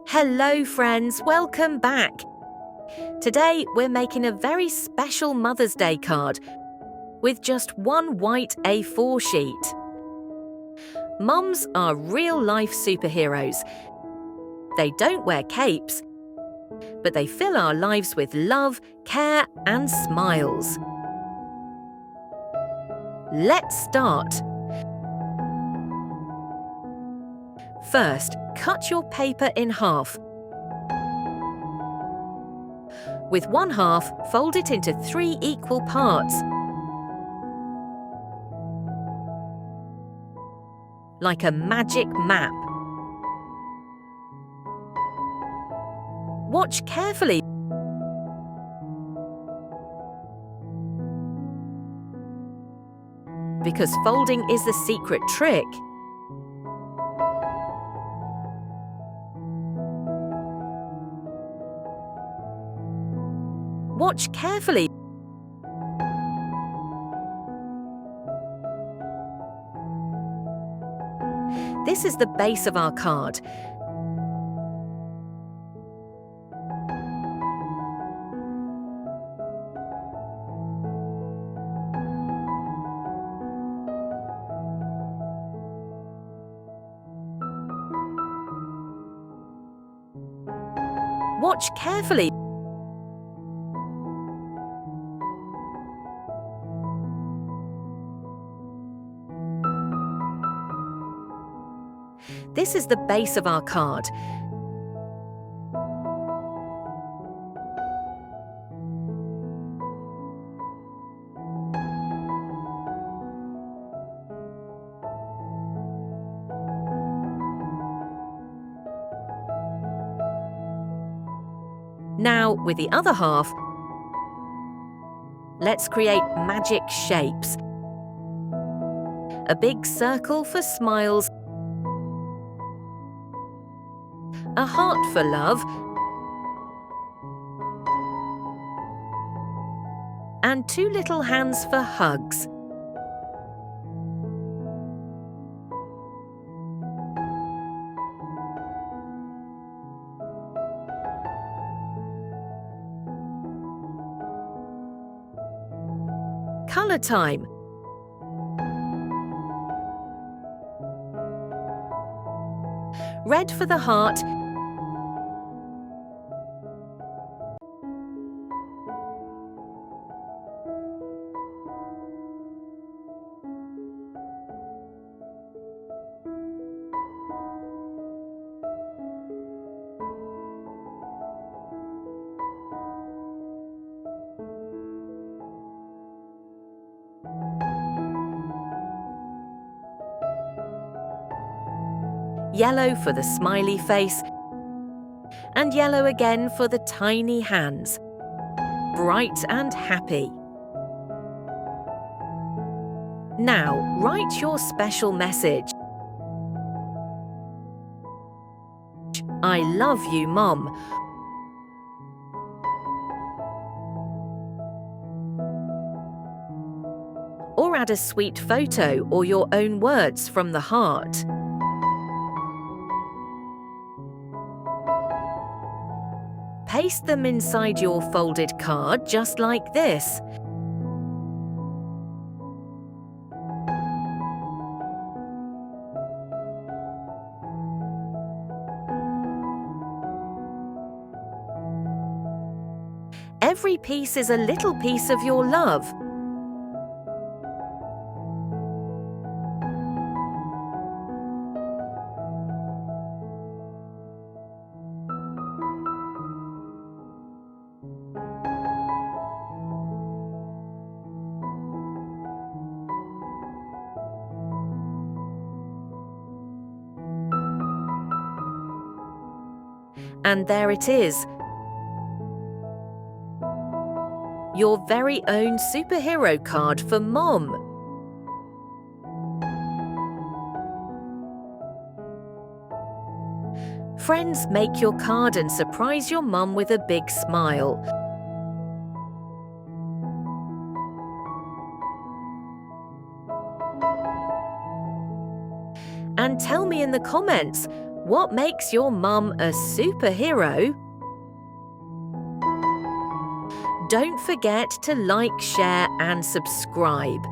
Hello friends, welcome back. Today we're making a very special Mother's Day card with just one white A4 sheet. Mums are real-life superheroes. They don't wear capes, but they fill our lives with love, care and smiles. Let's start. First, cut your paper in half. With one half, fold it into 3 equal parts. Like a magic map. Watch carefully. Because folding is the secret trick. Watch carefully. This is the base of our card. Watch carefully. This is the base of our card. Now, with the other half, let's create magic shapes. A big circle for smiles, a heart for love, and 2 little hands for hugs. Color time. Red for the heart, yellow for the smiley face, and yellow again for the tiny hands. Bright and happy. Now, write your special message. I love you, Mom. Or add a sweet photo or your own words from the heart. Paste them inside your folded card just like this. Every piece is a little piece of your love. And there it is. Your very own superhero card for Mom. Friends, make your card and surprise your mum with a big smile. And tell me in the comments, What makes your mum a superhero? Don't forget to like, share and subscribe.